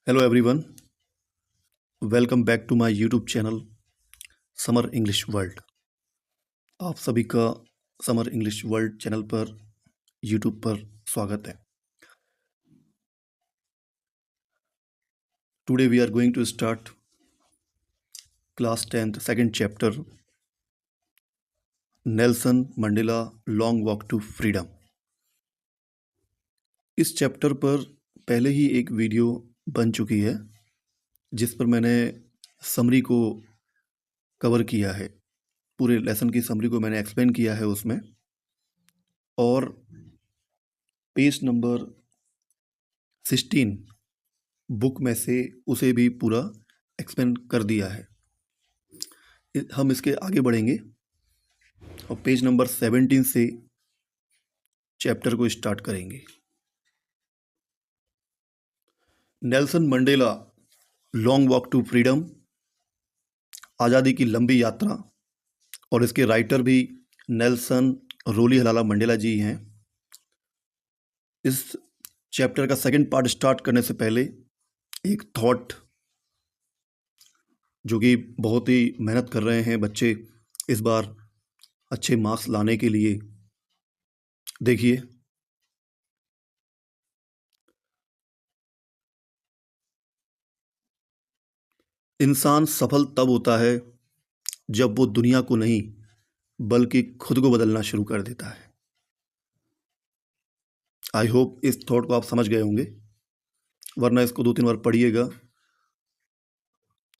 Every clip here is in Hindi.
Hello everyone, welcome back to my YouTube channel Summer English World. आप सभी का समर इंग्लिश वर्ल्ड चैनल पर यूट्यूब पर स्वागत है। Today we are going to start class 10th second chapter Nelson Mandela Long Walk to Freedom. इस चैप्टर पर पहले ही एक वीडियो बन चुकी है जिस पर मैंने समरी को कवर किया है, पूरे लेसन की समरी को मैंने एक्सप्लेन किया है उसमें, और पेज नंबर 16 बुक में से उसे भी पूरा एक्सप्लेन कर दिया है। हम इसके आगे बढ़ेंगे और पेज नंबर 17 से चैप्टर को स्टार्ट करेंगे। Nelson Mandela Long Walk to Freedom, आज़ादी की लंबी यात्रा, और इसके राइटर भी नेल्सन रोलीहलाला मंडेला जी हैं। इस चैप्टर का सेकंड पार्ट स्टार्ट करने से पहले एक थॉट, जो कि बहुत ही मेहनत कर रहे हैं बच्चे इस बार अच्छे मार्क्स लाने के लिए, देखिए। इंसान सफल तब होता है जब वो दुनिया को नहीं बल्कि खुद को बदलना शुरू कर देता है। आई होप इस थॉट को आप समझ गए होंगे, वरना इसको 2-3 बार पढ़िएगा,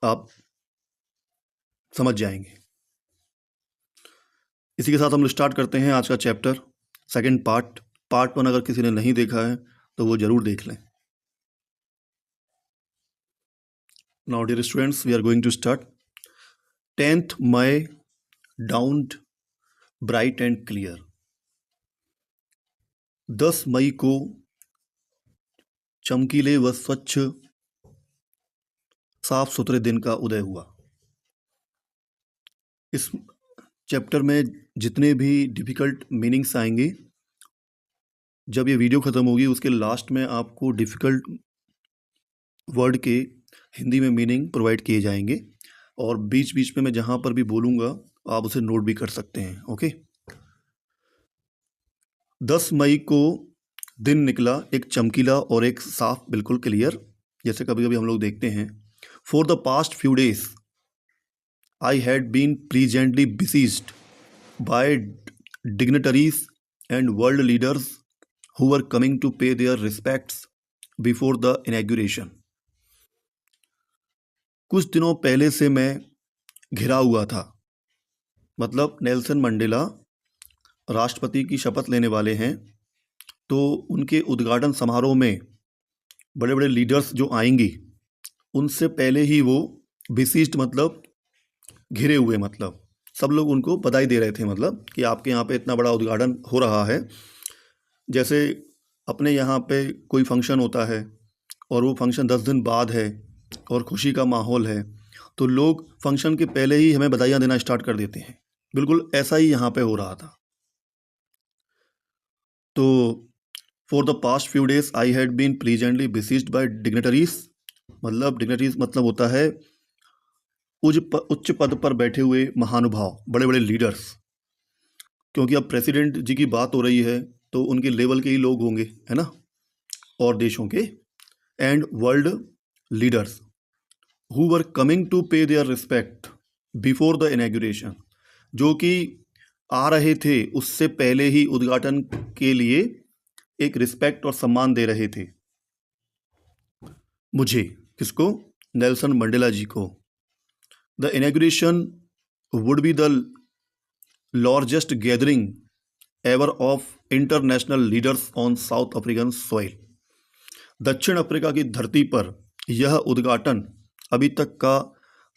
आप समझ जाएंगे। इसी के साथ हम स्टार्ट करते हैं आज का चैप्टर सेकंड पार्ट। पार्ट 1 अगर किसी ने नहीं देखा है तो वो जरूर देख लें। Now dear students, we are going to start. 10th May dawned bright and clear. 10 मई को चमकीले व स्वच्छ साफ सुथरे दिन का उदय हुआ। इस चैप्टर में जितने भी डिफ़िकल्ट मीनिंग्स आएंगे, जब ये वीडियो ख़त्म होगी उसके लास्ट में आपको डिफ़िकल्ट वर्ड के हिंदी में मीनिंग प्रोवाइड किए जाएंगे, और बीच बीच में मैं जहाँ पर भी बोलूँगा आप उसे नोट भी कर सकते हैं। ओके। 10 मई को दिन निकला एक चमकीला और एक साफ, बिल्कुल क्लियर, जैसे कभी कभी हम लोग देखते हैं। For the past few days I had been pleasantly besieged by dignitaries and world leaders who were coming to pay their respects before the inauguration. कुछ दिनों पहले से मैं घिरा हुआ था, मतलब नेल्सन मंडेला राष्ट्रपति की शपथ लेने वाले हैं, तो उनके उद्घाटन समारोह में बड़े बड़े लीडर्स जो आएंगी उनसे पहले ही वो बिसीज्ड मतलब घिरे हुए, मतलब सब लोग उनको बधाई दे रहे थे, मतलब कि आपके यहाँ पे इतना बड़ा उद्घाटन हो रहा है। जैसे अपने यहाँ पे कोई फंक्शन होता है और वो फंक्शन 10 दिन बाद है और खुशी का माहौल है, तो लोग फंक्शन के पहले ही हमें बधाइयाँ देना स्टार्ट कर देते हैं। बिल्कुल ऐसा ही यहाँ पे हो रहा था। तो for the past few days I had been pleasantly besieged by dignitaries, मतलब डिग्नेटरीज मतलब होता है उच्च पद पर बैठे हुए महानुभाव, बड़े बड़े लीडर्स, क्योंकि अब प्रेसिडेंट जी की बात हो रही है तो उनके लेवल के ही लोग होंगे, है ना, और देशों के। And world leaders who were coming to pay their respect before the inauguration, जो कि आ रहे थे उससे पहले ही उद्घाटन के लिए एक रिस्पेक्ट और सम्मान दे रहे थे मुझे। किसको? नेल्सन मंडेला जी को। The inauguration would be the largest gathering ever of international leaders on South African soil. दक्षिण अफ्रीका की धरती पर यह उद्घाटन अभी तक का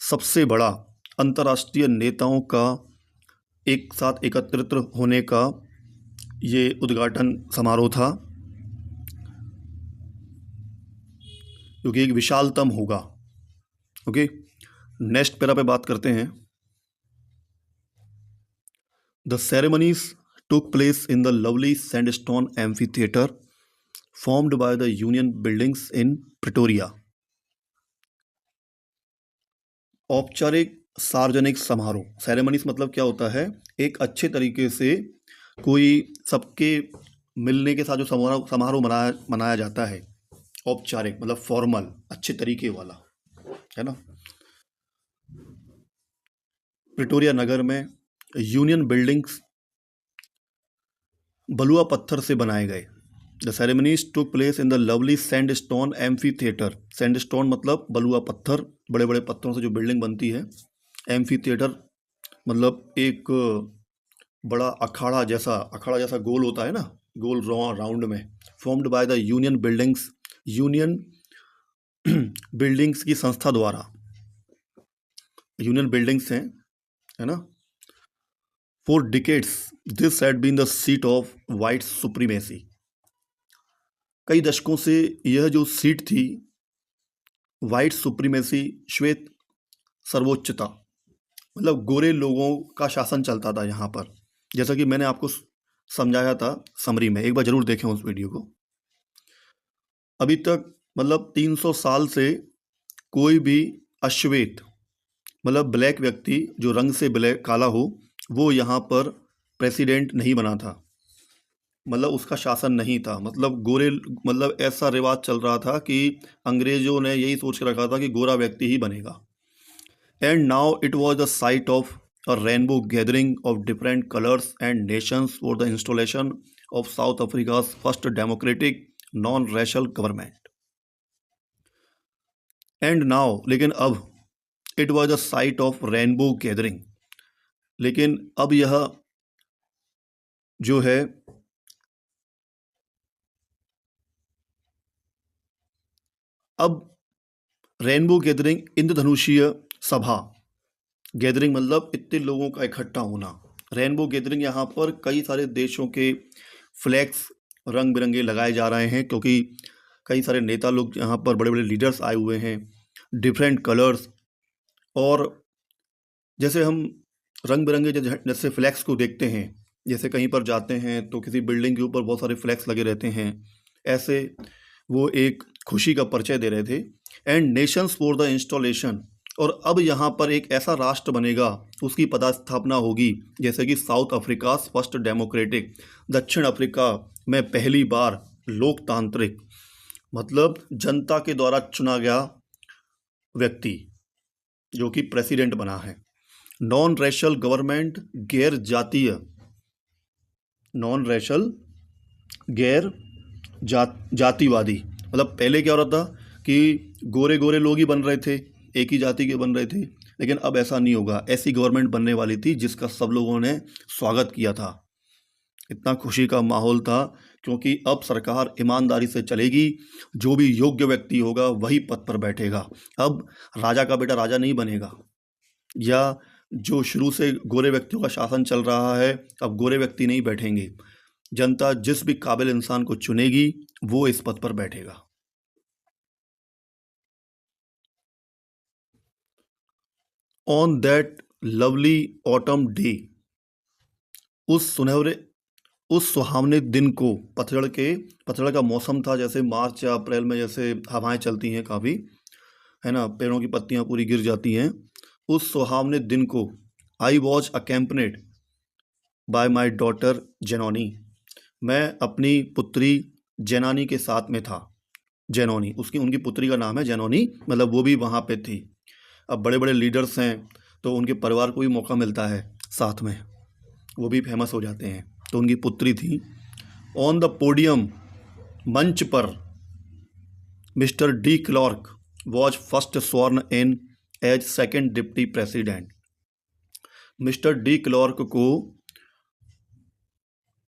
सबसे बड़ा अंतर्राष्ट्रीय नेताओं का एक साथ एकत्रित होने का ये उद्घाटन समारोह था, क्योंकि एक विशालतम होगा। ओके, नेक्स्ट पैरा पे बात करते हैं। The ceremonies took place in the lovely sandstone amphitheater formed by the Union buildings in Pretoria. औपचारिक सार्वजनिक समारोह, सेरेमनीज मतलब क्या होता है, एक अच्छे तरीके से कोई सबके मिलने के साथ जो समारोह समारोह मनाया जाता है, औपचारिक मतलब फॉर्मल, अच्छे तरीके वाला, है ना। प्रिटोरिया नगर में यूनियन बिल्डिंग्स बलुआ पत्थर से बनाए गए। The ceremonies took place in the lovely sandstone amphi theatre. Sandstone मतलब बलुआ पत्थर, बड़े बड़े पत्थरों से जो बिल्डिंग बनती है। एम्फी थिएटर मतलब एक बड़ा अखाड़ा जैसा गोल होता है ना, गोल राउंड में, formed by the Union Buildings की संस्था द्वारा। यूनियन बिल्डिंग्स हैं, है ना। For decades this had been the seat of white supremacy. कई दशकों से यह जो सीट थी, वाइट सुप्रीमेसी, श्वेत सर्वोच्चता, मतलब गोरे लोगों का शासन चलता था यहाँ पर। जैसा कि मैंने आपको समझाया था समरी में, एक बार जरूर देखें उस वीडियो को। अभी तक मतलब 300 साल से कोई भी अश्वेत मतलब ब्लैक व्यक्ति जो रंग से ब्लैक काला हो, वो यहाँ पर प्रेसिडेंट नहीं बना था, मतलब उसका शासन नहीं था। मतलब गोरे, मतलब ऐसा रिवाज चल रहा था कि अंग्रेजों ने यही सोच के रखा था कि गोरा व्यक्ति ही बनेगा। And now it was the site of a rainbow gathering of different colors and nations for the installation of South Africa's first democratic non-racial government. And now, लेकिन अब it was a site of rainbow gathering, लेकिन अब यह जो है अब रेनबो गैदरिंग, इंद्रधनुषीय सभा, गैदरिंग मतलब इतने लोगों का इकट्ठा होना। रेनबो गैदरिंग, यहाँ पर कई सारे देशों के फ्लैग्स रंग बिरंगे लगाए जा रहे हैं, क्योंकि कई सारे नेता लोग यहाँ पर, बड़े बड़े लीडर्स आए हुए हैं, डिफरेंट कलर्स। और जैसे हम रंग बिरंगे जैसे फ्लैग्स को देखते हैं, जैसे कहीं पर जाते हैं तो किसी बिल्डिंग के ऊपर बहुत सारे फ्लैग्स लगे रहते हैं, ऐसे वो एक खुशी का परिचय दे रहे थे। And Nations for the installation, और अब यहाँ पर एक ऐसा राष्ट्र बनेगा, उसकी पदस्थापना होगी, जैसे कि साउथ अफ्रीका फर्स्ट डेमोक्रेटिक, दक्षिण अफ्रीका में पहली बार लोकतांत्रिक, मतलब जनता के द्वारा चुना गया व्यक्ति जो कि प्रेसिडेंट बना है। नॉन रेशल गवर्नमेंट, गैर जातीय, नॉन रेशल गैर जातिवादी, मतलब पहले क्या हो रहा था कि गोरे गोरे लोग ही बन रहे थे, एक ही जाति के बन रहे थे, लेकिन अब ऐसा नहीं होगा। ऐसी गवर्नमेंट बनने वाली थी जिसका सब लोगों ने स्वागत किया था। इतना खुशी का माहौल था, क्योंकि अब सरकार ईमानदारी से चलेगी, जो भी योग्य व्यक्ति होगा वही पद पर बैठेगा। अब राजा का बेटा राजा नहीं बनेगा, या जो शुरू से गोरे व्यक्तियों का शासन चल रहा है, अब गोरे व्यक्ति नहीं बैठेंगे। जनता जिस भी काबिल इंसान को चुनेगी वो इस पद पर बैठेगा। On that lovely autumn day, उस सुहावने दिन को, पतझड़ का मौसम था, जैसे मार्च या अप्रैल में जैसे हवाएं चलती हैं काफ़ी, है ना, पेड़ों की पत्तियां पूरी गिर जाती हैं। उस सुहावने दिन को I was accompanied by my daughter Zenani, मैं अपनी पुत्री जेनानी के साथ में था। जेनोनी, उनकी पुत्री का नाम है जेनोनी, मतलब वो भी वहाँ पे थी। अब बड़े बड़े लीडर्स हैं तो उनके परिवार को भी मौका मिलता है साथ में, वो भी फेमस हो जाते हैं, तो उनकी पुत्री थी। ऑन द पोडियम, मंच पर, Mr de Klerk was first sworn in as second deputy president. Mr de Klerk को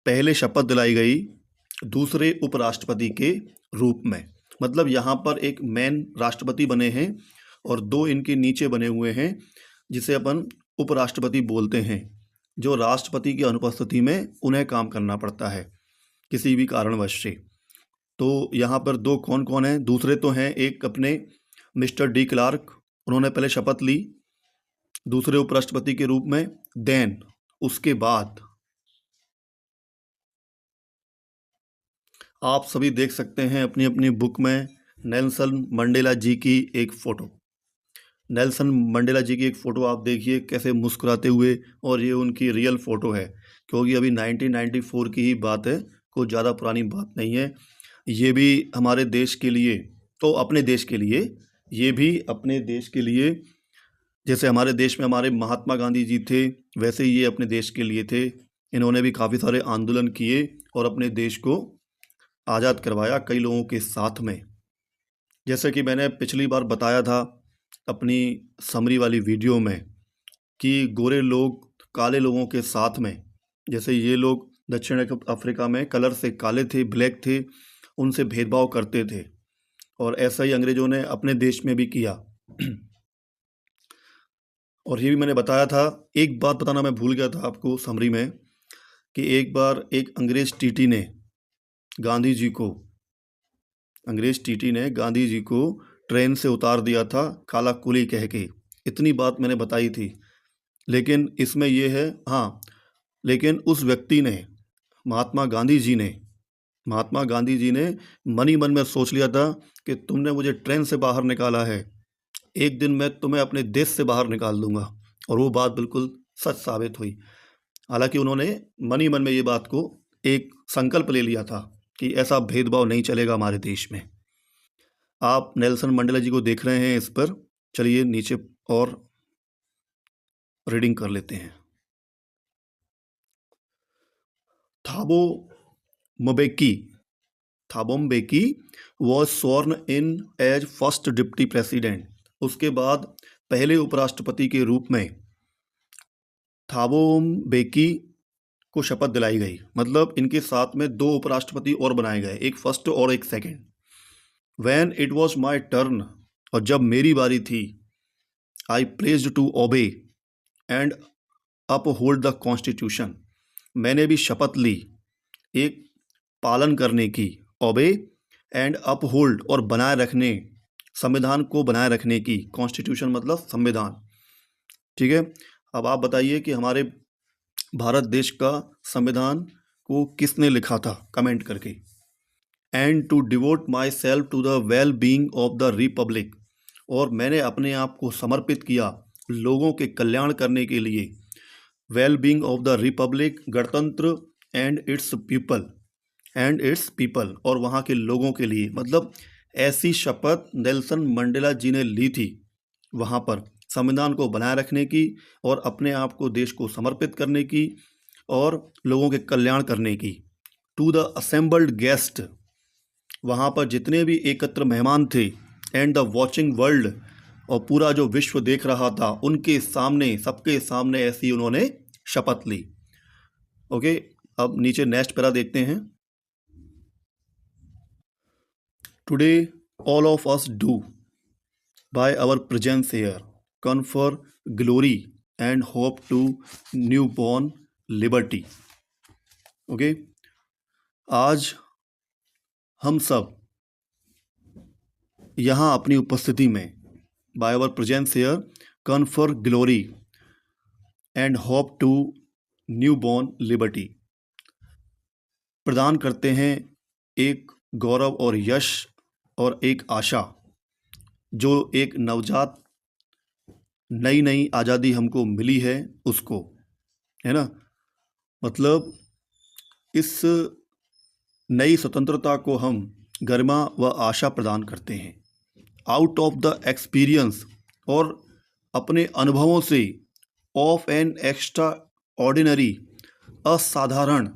पहले शपथ दिलाई गई दूसरे उपराष्ट्रपति के रूप में। मतलब यहाँ पर एक मेन राष्ट्रपति बने हैं और दो इनके नीचे बने हुए हैं, जिसे अपन उपराष्ट्रपति बोलते हैं, जो राष्ट्रपति की अनुपस्थिति में उन्हें काम करना पड़ता है किसी भी कारणवश से। तो यहाँ पर दो कौन कौन हैं? दूसरे तो हैं एक अपने मिस्टर डी क्लार्क, उन्होंने पहले शपथ ली दूसरे उपराष्ट्रपति के रूप में। देन उसके बाद आप सभी देख सकते हैं अपनी अपनी बुक में नेल्सन मंडेला जी की एक फ़ोटो। नेल्सन मंडेला जी की एक फ़ोटो आप देखिए कैसे मुस्कुराते हुए, और ये उनकी रियल फ़ोटो है, क्योंकि अभी 1994 की ही बात है, कोई ज़्यादा पुरानी बात नहीं है। ये भी हमारे देश के लिए, तो अपने देश के लिए, ये भी अपने देश के लिए, जैसे हमारे देश में हमारे महात्मा गांधी जी थे, वैसे ये अपने देश के लिए थे। इन्होंने भी काफ़ी सारे आंदोलन किए और अपने देश को आज़ाद करवाया कई लोगों के साथ में। जैसे कि मैंने पिछली बार बताया था अपनी समरी वाली वीडियो में कि गोरे लोग काले लोगों के साथ में, जैसे ये लोग दक्षिण अफ्रीका में कलर से काले थे, ब्लैक थे, उनसे भेदभाव करते थे, और ऐसा ही अंग्रेज़ों ने अपने देश में भी किया। और ये भी मैंने बताया था, एक बात बताना मैं भूल गया था आपको समरी में, कि एक बार एक अंग्रेज़ टीटी ने गांधी जी को ट्रेन से उतार दिया था काला कुली कह के। इतनी बात मैंने बताई थी। लेकिन इसमें ये है, हाँ, लेकिन उस व्यक्ति ने, महात्मा गांधी जी ने मन ही मन में सोच लिया था कि तुमने मुझे ट्रेन से बाहर निकाला है, एक दिन मैं तुम्हें अपने देश से बाहर निकाल दूंगा। और वो बात बिल्कुल सच साबित हुई। हालांकि उन्होंने मन ही मन में ये बात को एक संकल्प ले लिया था कि ऐसा भेदभाव नहीं चलेगा हमारे देश में। आप नेल्सन मंडेला जी को देख रहे हैं इस पर, चलिए नीचे और रीडिंग कर लेते हैं। Thabo Mbeki was sworn in as first deputy president. उसके बाद पहले उपराष्ट्रपति के रूप में थाबो म्बेकी को शपथ दिलाई गई। मतलब इनके साथ में 2 उपराष्ट्रपति और बनाए गए, एक फर्स्ट और एक second. When it was my turn, और जब मेरी बारी थी, I pledged to obey and uphold the constitution. मैंने भी शपथ ली एक पालन करने की, ओबे एंड अपहोल्ड, और बनाए रखने, संविधान को बनाए रखने की। कॉन्स्टिट्यूशन मतलब संविधान, ठीक है। अब आप बताइए कि हमारे भारत देश का संविधान को किसने लिखा था, कमेंट करके। And to devote myself to the well being of the republic, और मैंने अपने आप को समर्पित किया लोगों के कल्याण करने के लिए। Well being of the Republic, गणतंत्र, एंड इट्स पीपल, और वहाँ के लोगों के लिए। मतलब ऐसी शपथ नेल्सन मंडेला जी ने ली थी वहाँ पर, संविधान को बनाए रखने की, और अपने आप को देश को समर्पित करने की, और लोगों के कल्याण करने की। टू द असेंबल्ड गेस्ट, वहाँ पर जितने भी एकत्र मेहमान थे, एंड द वॉचिंग वर्ल्ड, और पूरा जो विश्व देख रहा था, उनके सामने, सबके सामने ऐसी उन्होंने शपथ ली। ओके, अब नीचे नेक्स्ट पैरा देखते हैं। Today all of us do by our presence here confer glory and hope to newborn liberty. Okay, आज हम सब यहाँ अपनी उपस्थिति में, by our presence here confer glory and hope to newborn liberty, प्रदान करते हैं एक गौरव और यश और एक आशा, जो एक नवजात नई आज़ादी हमको मिली है उसको, है ना। मतलब इस नई स्वतंत्रता को हम गरिमा व आशा प्रदान करते हैं आउट ऑफ द एक्सपीरियंस, और अपने अनुभवों से, ऑफ एन एक्स्ट्रा ऑर्डिनरी, असाधारण,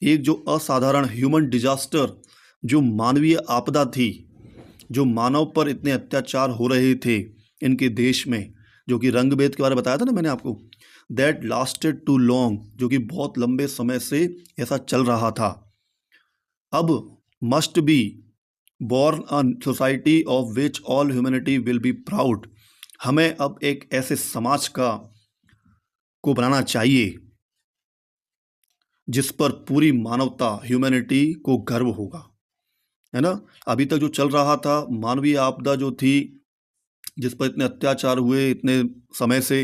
एक जो असाधारण ह्यूमन डिजास्टर, जो मानवीय आपदा थी, जो मानव पर इतने अत्याचार हो रहे थे इनके देश में, जो कि रंग भेद के बारे में बताया था ना मैंने आपको, दैट लास्टेड टू लॉन्ग, जो कि बहुत लंबे समय से ऐसा चल रहा था। अब must be born a society of which all humanity will be proud, हमें अब एक ऐसे समाज को बनाना चाहिए जिस पर पूरी मानवता, ह्यूमैनिटी को गर्व होगा, है ना। अभी तक जो चल रहा था, मानवीय आपदा जो थी, जिस पर इतने अत्याचार हुए इतने समय से,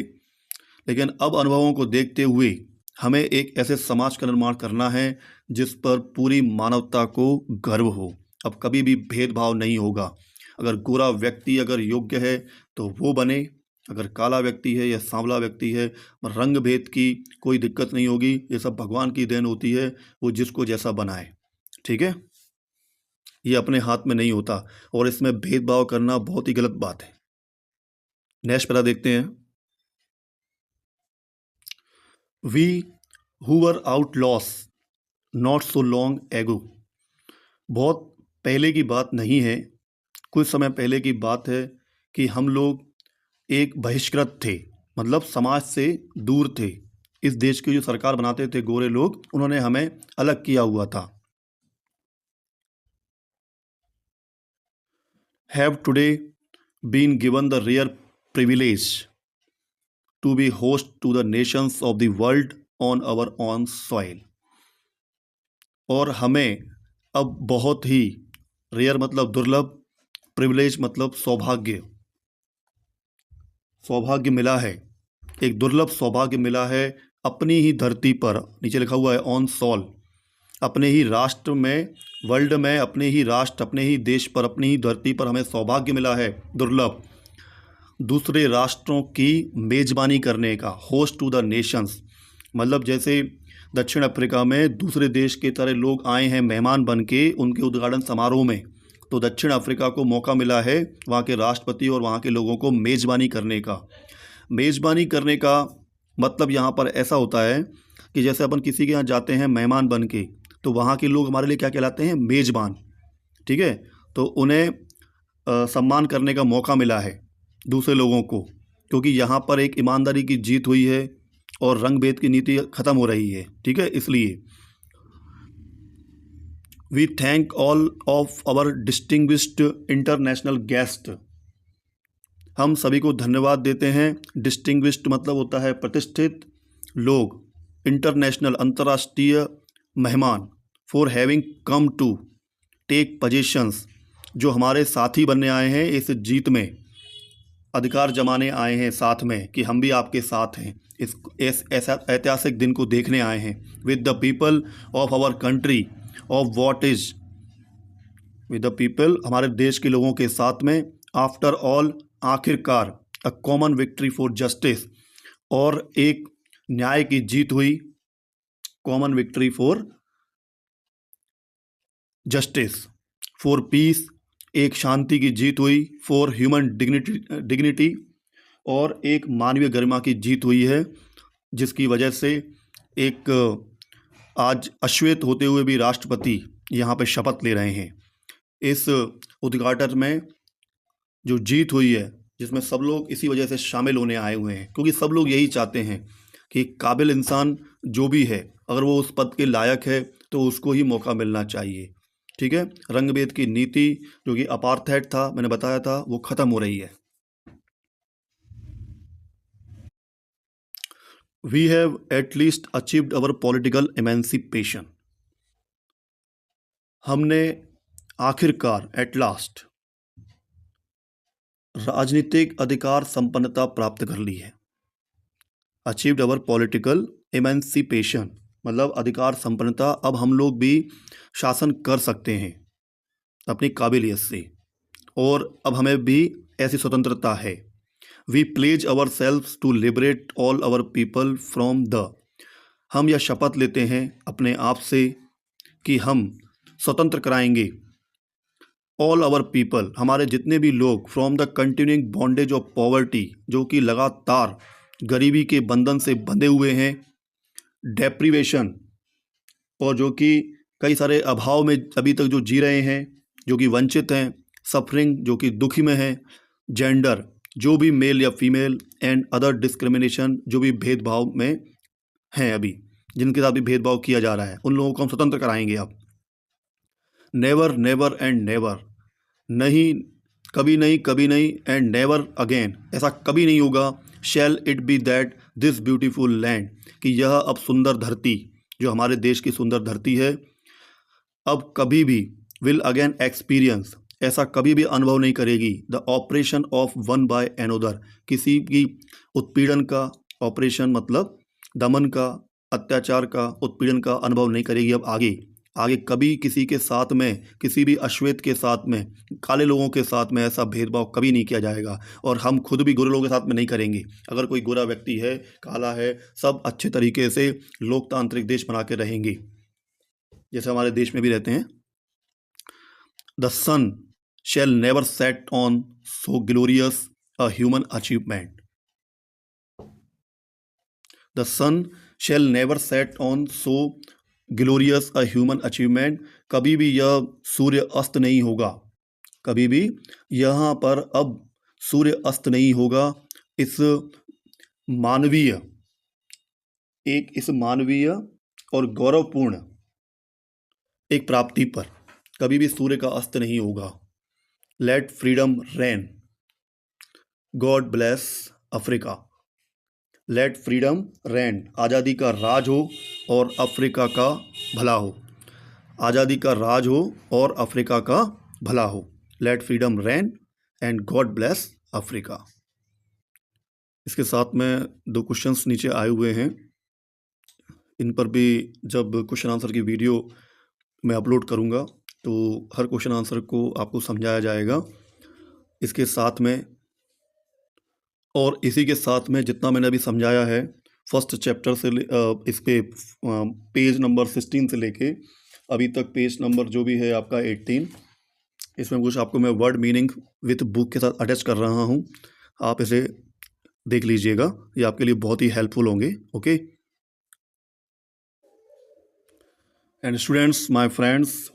लेकिन अब अनुभवों को देखते हुए हमें एक ऐसे समाज का निर्माण करना है जिस पर पूरी मानवता को गर्व हो। अब कभी भी भेदभाव नहीं होगा। अगर गोरा व्यक्ति अगर योग्य है तो वो बने, अगर काला व्यक्ति है या सांवला व्यक्ति है, रंग भेद की कोई दिक्कत नहीं होगी। ये सब भगवान की देन होती है, वो जिसको जैसा बनाए। ठीक है, ये अपने हाथ में नहीं होता और इसमें भेदभाव करना बहुत ही गलत बात है। नेक्स्ट पहला देखते हैं। We who were outlaws not so long ago. बहुत पहले की बात नहीं है, कुछ समय पहले की बात है कि हम लोग एक बहिष्कृत थे, मतलब समाज से दूर थे। इस देश की जो सरकार बनाते थे गोरे लोग, उन्होंने हमें अलग किया हुआ था। Have today been given the rare privilege to be host to the nations of the world on our own soil. और हमें अब बहुत ही रेयर मतलब दुर्लभ, प्रिविलेज मतलब सौभाग्य, सौभाग्य मिला है, एक दुर्लभ सौभाग्य मिला है अपनी ही धरती पर, नीचे लिखा हुआ है ऑन सॉल, अपने ही राष्ट्र में, वर्ल्ड में, अपने ही राष्ट्र, अपने ही देश पर, अपनी ही धरती पर हमें सौभाग्य मिला है दुर्लभ, दूसरे राष्ट्रों की मेज़बानी करने का। होस्ट टू द नेशंस मतलब जैसे दक्षिण अफ्रीका में दूसरे देश के तरह लोग आए हैं मेहमान बन के उनके उद्घाटन समारोह में, तो दक्षिण अफ्रीका को मौका मिला है वहाँ के राष्ट्रपति और वहाँ के लोगों को मेज़बानी करने का। मेज़बानी करने का मतलब यहाँ पर ऐसा होता है कि जैसे अपन किसी के यहाँ जाते हैं मेहमान बन के, तो वहाँ के लोग हमारे लिए क्या कहलाते हैं, मेज़बान। ठीक है, तो उन्हें सम्मान करने का मौका मिला है दूसरे लोगों को, क्योंकि यहाँ पर एक ईमानदारी की जीत हुई है और रंग भेद की नीति ख़त्म हो रही है। ठीक है, इसलिए we thank all of our distinguished international guest. हम सभी को धन्यवाद देते हैं। डिस्टिंग्विश्ड मतलब होता है प्रतिष्ठित लोग, इंटरनेशनल अंतर्राष्ट्रीय मेहमान, for having come to take positions जो हमारे साथी बनने आए हैं, इस जीत में अधिकार जमाने आए हैं साथ में, कि हम भी आपके साथ हैं, इस ऐसा ऐतिहासिक दिन को देखने आए हैं। With the people of our country of what is, with the people हमारे देश के लोगों के साथ में, आफ्टर ऑल आखिरकार, a common victory for justice और एक न्याय की जीत हुई, common victory for justice, for piece एक शांति की जीत हुई, फॉर ह्यूमन डिग्निटी और एक मानवीय गरिमा की जीत हुई है, जिसकी वजह से एक आज अश्वेत होते हुए भी राष्ट्रपति यहाँ पे शपथ ले रहे हैं। इस उद्घाटन में जो जीत हुई है, जिसमें सब लोग इसी वजह से शामिल होने आए हुए हैं, क्योंकि सब लोग यही चाहते हैं कि काबिल इंसान जो भी है, अगर वो उस पद के लायक है तो उसको ही मौका मिलना चाहिए। ठीक है, रंग भेद की नीति जो कि अपार्थाइड था, मैंने बताया था, वो ख़त्म हो रही है। We have at least achieved our political emancipation. हमने आखिरकार एट लास्ट राजनीतिक अधिकार संपन्नता प्राप्त कर ली है। अचीव्ड अवर पॉलिटिकल एमेंसिपेशन मतलब अधिकार संपन्नता, अब हम लोग भी शासन कर सकते हैं अपनी काबिलियत से, और अब हमें भी ऐसी स्वतंत्रता है। We pledge ourselves to liberate all our people from the, हम यह शपथ लेते हैं अपने आप से कि हम स्वतंत्र कराएंगे ऑल आवर पीपल हमारे जितने भी लोग, from the continuing bondage of poverty जो कि लगातार गरीबी के बंधन से बंधे हुए हैं, डेप्रीवेशन और जो कि कई सारे अभाव में अभी तक जो जी रहे हैं, जो कि वंचित हैं, सफरिंग जो कि दुखी में हैं, जेंडर जो भी मेल या फीमेल, एंड अदर डिस्क्रिमिनेशन जो भी भेदभाव में हैं, अभी जिनके साथ भी भेदभाव किया जा रहा है, उन लोगों को हम स्वतंत्र कराएंगे अब। नेवर नेवर एंड नेवर, नहीं कभी नहीं, कभी नहीं, एंड नेवर अगेन, ऐसा कभी नहीं होगा। Shall it be that this beautiful land, कि यह अब सुंदर धरती जो हमारे देश की सुंदर धरती है, अब कभी भी विल अगेन एक्सपीरियंस, ऐसा कभी भी अनुभव नहीं करेगी the operation of one by another, किसी की उत्पीड़न का, ऑपरेशन मतलब दमन का, अत्याचार का, उत्पीड़न का अनुभव नहीं करेगी अब आगे। आगे कभी किसी के साथ में, किसी भी अश्वेत के साथ में, काले लोगों के साथ में ऐसा भेदभाव कभी नहीं किया जाएगा, और हम खुद भी गोरे लोगों के साथ में नहीं करेंगे। अगर कोई गोरा व्यक्ति है, काला है, सब अच्छे तरीके से लोकतांत्रिक देश बना के रहेंगे जैसे हमारे देश में भी रहते हैं। The sun shall never set on so glorious a human achievement. The sun shall never set on so glorious a human achievement. कभी भी यह सूर्य अस्त नहीं होगा, कभी भी यहाँ पर अब सूर्य अस्त नहीं होगा इस मानवीय और गौरवपूर्ण एक प्राप्ति पर। कभी भी सूर्य का अस्त नहीं होगा। Let freedom reign. God bless Africa. Let freedom reign. आज़ादी का राज हो और अफ्रीका का भला हो। आज़ादी का राज हो और अफ्रीका का भला हो। Let freedom reign and God bless Africa. इसके साथ में 2 क्वेश्चंस नीचे आए हुए हैं, इन पर भी जब क्वेश्चन आंसर की वीडियो मैं अपलोड करूंगा तो हर क्वेश्चन आंसर को आपको समझाया जाएगा। इसके साथ में और इसी के साथ में जितना मैंने अभी समझाया है, फर्स्ट चैप्टर से इस पे पेज नंबर 16 से लेके अभी तक पेज नंबर जो भी है आपका 18, इसमें कुछ आपको मैं वर्ड मीनिंग विथ बुक के साथ अटैच कर रहा हूँ। आप इसे देख लीजिएगा, ये आपके लिए बहुत ही हेल्पफुल होंगे। Okay and students, my friends,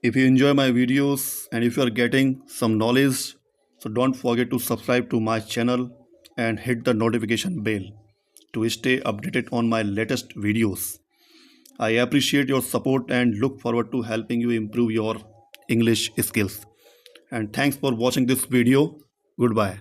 if you enjoy my videos and if you are getting some knowledge, so don't forget to subscribe to my channel and hit the notification bell to stay updated on my latest videos. I appreciate your support and look forward to helping you improve your English skills. And thanks for watching this video. Goodbye.